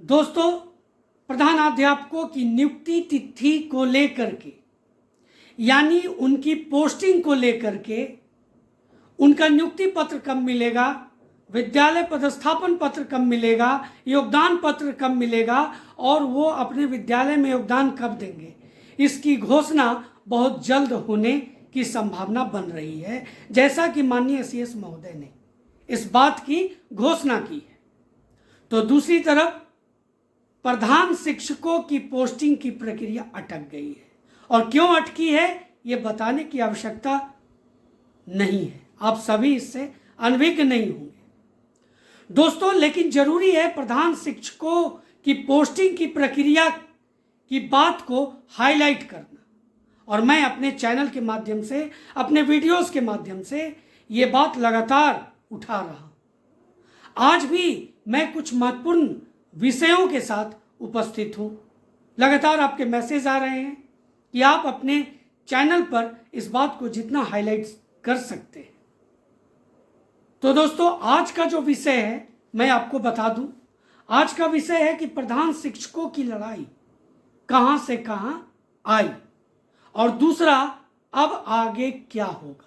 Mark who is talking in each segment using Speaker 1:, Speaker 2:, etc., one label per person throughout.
Speaker 1: दोस्तों, प्रधानाध्यापकों की नियुक्ति तिथि को लेकर के यानी उनकी पोस्टिंग को लेकर के उनका नियुक्ति पत्र कब मिलेगा, विद्यालय पदस्थापन पत्र कब मिलेगा, योगदान पत्र कब मिलेगा और वो अपने विद्यालय में योगदान कब देंगे, इसकी घोषणा बहुत जल्द होने की संभावना बन रही है, जैसा कि माननीय सीएस महोदय ने इस बात की घोषणा की है। तो दूसरी तरफ प्रधान शिक्षकों की पोस्टिंग की प्रक्रिया अटक गई है और क्यों अटकी है ये बताने की आवश्यकता नहीं है, आप सभी इससे अनभिज्ञ नहीं होंगे दोस्तों। लेकिन जरूरी है प्रधान शिक्षकों की पोस्टिंग की प्रक्रिया की बात को हाईलाइट करना, और मैं अपने चैनल के माध्यम से, अपने वीडियोस के माध्यम से ये बात लगातार उठा रहा हूं। आज भी मैं कुछ महत्वपूर्ण विषयों के साथ उपस्थित हूं। लगातार आपके मैसेज आ रहे हैं कि आप अपने चैनल पर इस बात को जितना हाईलाइट कर सकते हैं। तो दोस्तों, आज का जो विषय है मैं आपको बता दूं। आज का विषय है कि प्रधान शिक्षकों की लड़ाई कहां से कहां आई और दूसरा, अब आगे क्या होगा।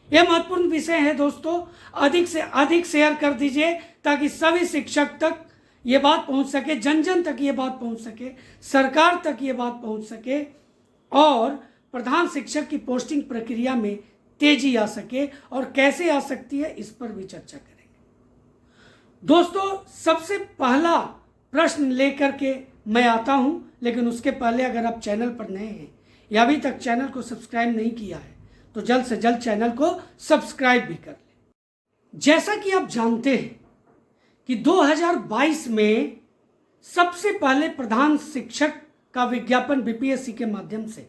Speaker 1: यह महत्वपूर्ण विषय है दोस्तों, अधिक से अधिक शेयर कर दीजिए ताकि सभी शिक्षक तक ये बात पहुंच सके, जन जन तक ये बात पहुंच सके, सरकार तक ये बात पहुंच सके और प्रधान शिक्षक की पोस्टिंग प्रक्रिया में तेजी आ सके, और कैसे आ सकती है इस पर भी चर्चा करेंगे। दोस्तों, सबसे पहला प्रश्न लेकर के मैं आता हूं, लेकिन उसके पहले अगर आप चैनल पर नए हैं या अभी तक चैनल को सब्सक्राइब नहीं किया है तो जल्द से जल्द चैनल को सब्सक्राइब भी कर लें। जैसा कि आप जानते हैं कि 2022 में सबसे पहले प्रधान शिक्षक का विज्ञापन बीपीएससी के माध्यम से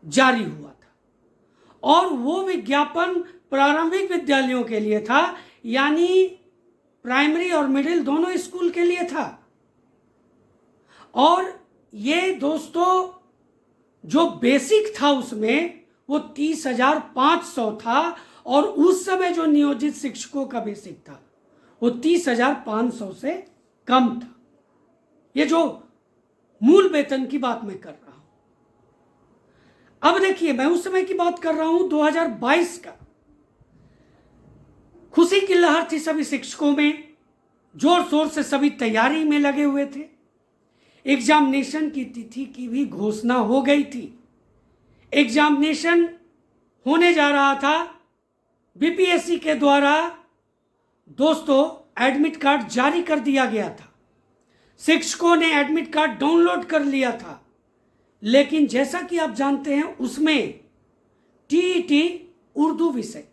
Speaker 1: जारी हुआ था और वो विज्ञापन प्रारंभिक विद्यालयों के लिए था, यानी प्राइमरी और मिडिल दोनों स्कूल के लिए था। और ये दोस्तों जो बेसिक था उसमें वो 30,500 था और उस समय जो नियोजित शिक्षकों का बेसिक था वो 30,500 से कम था। ये जो मूल वेतन की बात मैं कर रहा हूं। अब देखिए, मैं उस समय की बात कर रहा हूं 2022 का। खुशी की लहर थी सभी शिक्षकों में, जोर शोर से सभी तैयारी में लगे हुए थे। एग्जामिनेशन की तिथि की भी घोषणा हो गई थी। एग्जामिनेशन होने जा रहा था बीपीएससी के द्वारा। दोस्तों, एडमिट कार्ड जारी कर दिया गया था, शिक्षकों ने एडमिट कार्ड डाउनलोड कर लिया था, लेकिन जैसा कि आप जानते हैं उसमें टीईटी उर्दू विषय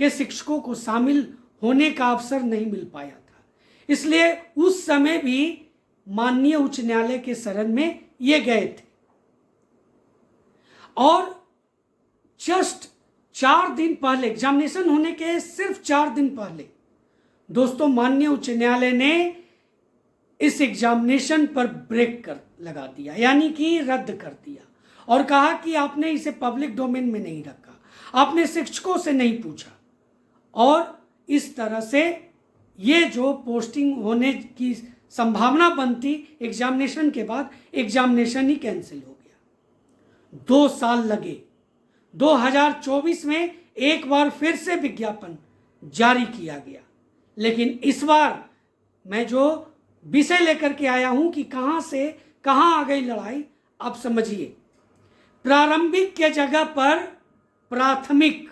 Speaker 1: के शिक्षकों को शामिल होने का अवसर नहीं मिल पाया था। इसलिए उस समय भी माननीय उच्च न्यायालय के शरण में ये गए थे और जस्ट 4 दिन पहले, एग्जामिनेशन होने के सिर्फ 4 दिन पहले दोस्तों, माननीय उच्च न्यायालय ने इस एग्जामिनेशन पर ब्रेक कर लगा दिया, यानी कि रद्द कर दिया और कहा कि आपने इसे पब्लिक डोमेन में नहीं रखा, आपने शिक्षकों से नहीं पूछा, और इस तरह से ये जो पोस्टिंग होने की संभावना बनती एग्जामिनेशन के बाद, एग्जामिनेशन ही कैंसिल हो गया। 2 साल लगे। 2024 में एक बार फिर से विज्ञापन जारी किया गया, लेकिन इस बार मैं जो विषय लेकर के आया हूं कि कहां से कहां आ गई लड़ाई, आप समझिए। प्रारंभिक के जगह पर प्राथमिक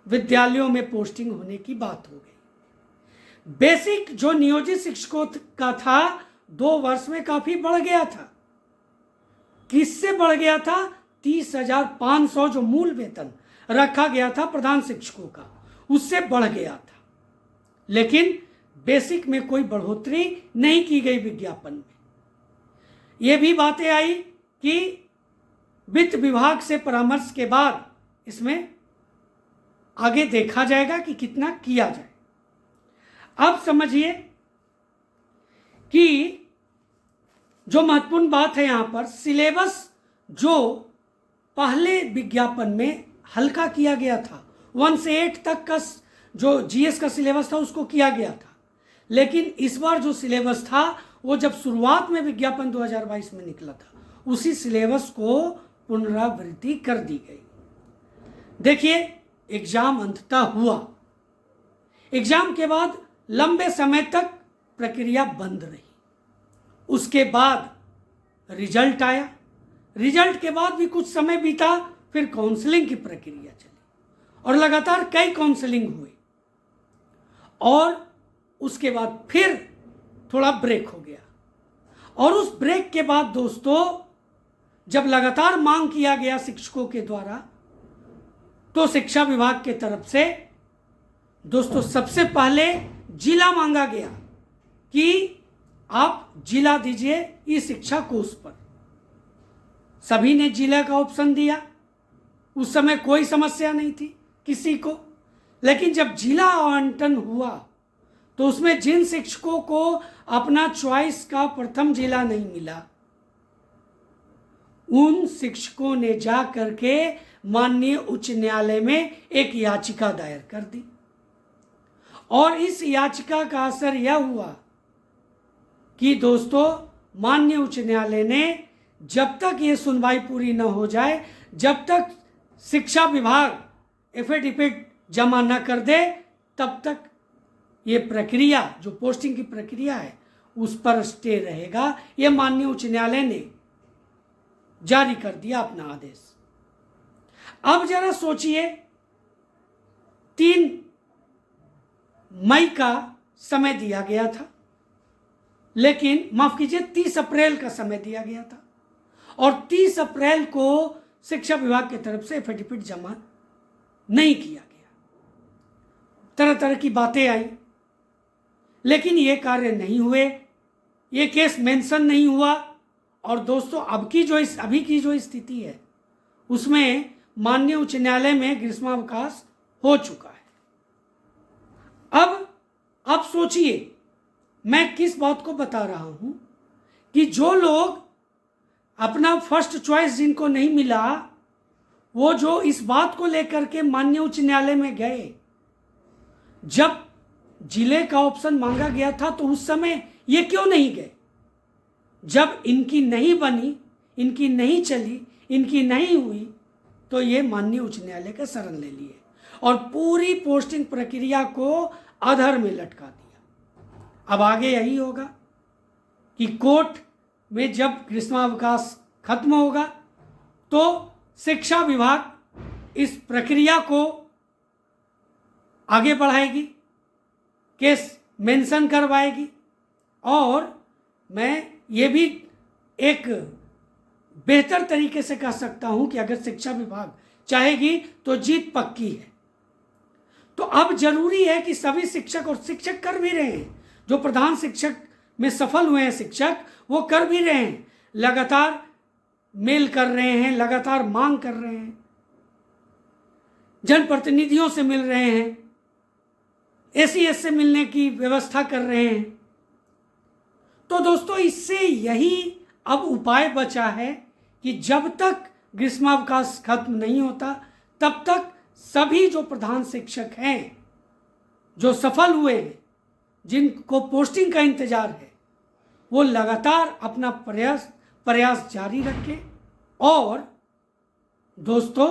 Speaker 1: विद्यालयों में पोस्टिंग होने की बात हो गई। बेसिक जो नियोजित शिक्षकों का था 2 वर्ष में काफी बढ़ गया था। किससे बढ़ गया था? 30,500 जो मूल वेतन रखा गया था प्रधान शिक्षकों का, उससे बढ़ गया था, लेकिन बेसिक में कोई बढ़ोतरी नहीं की गई विज्ञापन में। यह भी बातें आई कि वित्त विभाग से परामर्श के बाद इसमें आगे देखा जाएगा कि कितना किया जाए। अब समझिए कि जो महत्वपूर्ण बात है यहां पर, सिलेबस जो पहले विज्ञापन में हल्का किया गया था, 1 से 8 तक का जो जीएस का सिलेबस था उसको किया गया था, लेकिन इस बार जो सिलेबस था वो जब शुरुआत में विज्ञापन 2022 में निकला था उसी सिलेबस को पुनरावृत्ति कर दी गई। देखिए, एग्जाम अंततः हुआ। एग्जाम के बाद लंबे समय तक प्रक्रिया बंद रही। उसके बाद रिजल्ट आया। रिजल्ट के बाद भी कुछ समय बीता, फिर काउंसलिंग की प्रक्रिया चली और लगातार कई काउंसलिंग हुए और उसके बाद फिर थोड़ा ब्रेक हो गया। और उस ब्रेक के बाद दोस्तों जब लगातार मांग किया गया शिक्षकों के द्वारा, तो शिक्षा विभाग के तरफ से दोस्तों सबसे पहले जिला मांगा गया कि आप जिला दीजिए ई शिक्षा कोर्स पर। सभी ने जिला का ऑप्शन दिया। उस समय कोई समस्या नहीं थी किसी को। लेकिन जब जिला आवंटन हुआ तो उसमें जिन शिक्षकों को अपना चॉइस का प्रथम जिला नहीं मिला, उन शिक्षकों ने जा करके माननीय उच्च न्यायालय में एक याचिका दायर कर दी। और इस याचिका का असर यह हुआ कि दोस्तों माननीय उच्च न्यायालय ने जब तक ये सुनवाई पूरी न हो जाए, जब तक शिक्षा विभाग एफिडेविट जमा न कर दे, तब तक ये प्रक्रिया जो पोस्टिंग की प्रक्रिया है उस पर स्टे रहेगा। ये माननीय उच्च न्यायालय ने जारी कर दिया अपना आदेश। अब जरा सोचिए, 3 मई का समय दिया गया था, लेकिन माफ कीजिए 30 अप्रैल का समय दिया गया था और 30 अप्रैल को शिक्षा विभाग की तरफ से एफिडेविट जमा नहीं किया गया। तरह तरह की बातें आई, लेकिन ये कार्य नहीं हुए, ये केस मेंशन नहीं हुआ। और दोस्तों अभी की जो स्थिति है उसमें माननीय उच्च न्यायालय में ग्रीष्मावकाश हो चुका है। अब सोचिए मैं किस बात को बता रहा हूं कि जो लोग अपना फर्स्ट चॉइस जिनको नहीं मिला, वो जो इस बात को लेकर के माननीय उच्च न्यायालय में गए, जब जिले का ऑप्शन मांगा गया था तो उस समय ये क्यों नहीं गए? जब इनकी नहीं बनी, इनकी नहीं चली, इनकी नहीं हुई, तो ये माननीय उच्च न्यायालय का शरण ले लिए और पूरी पोस्टिंग प्रक्रिया को अधर में लटका दिया। अब आगे यही होगा कि कोर्ट में जब ग्रीष्मावकाश खत्म होगा तो शिक्षा विभाग इस प्रक्रिया को आगे बढ़ाएगी, केस मेंशन करवाएगी। और मैं ये भी एक बेहतर तरीके से कह सकता हूं कि अगर शिक्षा विभाग चाहेगी तो जीत पक्की है। तो अब जरूरी है कि सभी शिक्षक, और शिक्षक कर भी रहे हैं, जो प्रधान शिक्षक में सफल हुए हैं शिक्षक, वो कर भी रहे हैं, लगातार मेल कर रहे हैं, लगातार मांग कर रहे हैं, जनप्रतिनिधियों से मिल रहे हैं, एसीएस से मिलने की व्यवस्था कर रहे हैं। तो दोस्तों इससे यही अब उपाय बचा है कि जब तक ग्रीष्मावकाश खत्म नहीं होता तब तक सभी जो प्रधान शिक्षक हैं, जो सफल हुए हैं, जिनको पोस्टिंग का इंतजार है, वो लगातार अपना प्रयास जारी रखें। और दोस्तों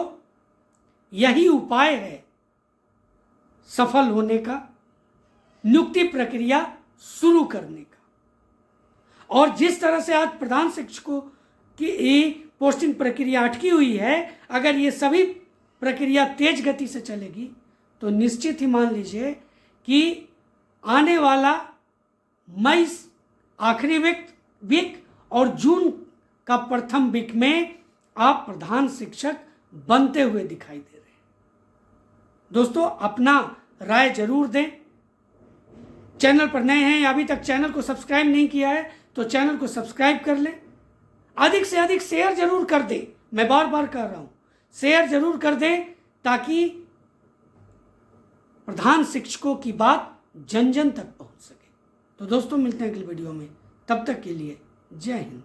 Speaker 1: यही उपाय है सफल होने का, नियुक्ति प्रक्रिया शुरू करने का। और जिस तरह से आज प्रधान शिक्षकों की पोस्टिंग प्रक्रिया अटकी हुई है, अगर ये सभी प्रक्रिया तेज गति से चलेगी तो निश्चित ही मान लीजिए कि आने वाला मई आखिरी वीक और जून का प्रथम वीक में आप प्रधान शिक्षक बनते हुए दिखाई दे रहे हैं। दोस्तों अपना राय जरूर दें। चैनल पर नए हैं या अभी तक चैनल को सब्सक्राइब नहीं किया है तो चैनल को सब्सक्राइब कर लें। अधिक से अधिक शेयर जरूर कर दें, मैं बार बार कह रहा हूं, शेयर जरूर कर दें ताकि प्रधान शिक्षकों की बात जन जन तक पहुंच सके। तो दोस्तों मिलते हैं अगली वीडियो में, तब तक के लिए जय हिंद।